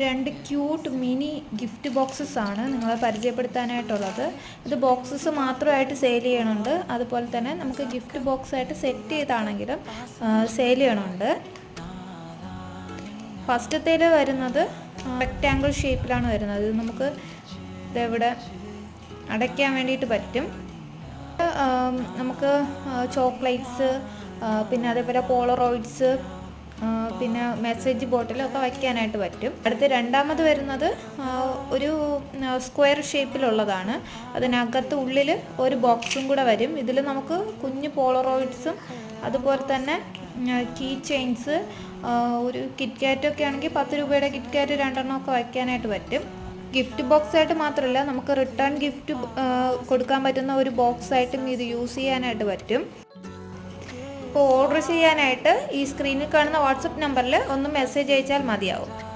രണ്ട് cute mini gift boxes ആണ് നിങ്ങളെ പരിചയപ്പെടുത്താനായിട്ടുള്ളത്. ഇത് ബോക്സസ് മാത്രമായിട്ട് സെയിൽ ചെയ്യണുണ്ട്, അതുപോലെ തന്നെ നമുക്ക് ഗിഫ്റ്റ് ബോക്സ് ആയിട്ട് സെറ്റ് ചെയ്താണെങ്കിലും സെയിൽ ചെയ്യണുണ്ട്. ഫസ്റ്റത്തേൽ വരുന്നത് റെക്റ്റാങ്കിൾ ഷേപ്പിലാണ് വരുന്നത്. ഇത് നമുക്ക് ഇതെവിടെ അടയ്ക്കാൻ വേണ്ടിയിട്ട് പറ്റും. നമുക്ക് ചോക്ലേറ്റ്സ്, പിന്നെ അതേപോലെ പോളറോയിഡ്സ്, പിന്നെ മെസ്സേജ് ബോട്ടിലൊക്കെ വയ്ക്കാനായിട്ട് പറ്റും. അടുത്ത് രണ്ടാമത് വരുന്നത് ഒരു സ്ക്വയർ ഷേപ്പിലുള്ളതാണ്. അതിനകത്ത് ഉള്ളിൽ ഒരു ബോക്സും കൂടെ വരും. ഇതിൽ നമുക്ക് കുഞ്ഞു പോളറോയിഡ്സും അതുപോലെ തന്നെ കീ ചെയിൻസ്, ഒരു കിറ്റ്കാറ്റൊക്കെ ആണെങ്കിൽ 10 രൂപയുടെ കിറ്റ്കാറ്റ് 2 എണ്ണമൊക്കെ വയ്ക്കാനായിട്ട് പറ്റും. ഗിഫ്റ്റ് ബോക്സ് ആയിട്ട് മാത്രമല്ല, നമുക്ക് റിട്ടേൺ ഗിഫ്റ്റ് കൊടുക്കാൻ പറ്റുന്ന ഒരു ബോക്സ് ആയിട്ടും ഇത് യൂസ് ചെയ്യാനായിട്ട് പറ്റും. അപ്പോൾ ഓർഡർ ചെയ്യാനായിട്ട് ഈ സ്ക്രീനിൽ കാണുന്ന വാട്സപ്പ് നമ്പറിൽ ഒന്ന് മെസ്സേജ് അയച്ചാൽ മതിയാവും.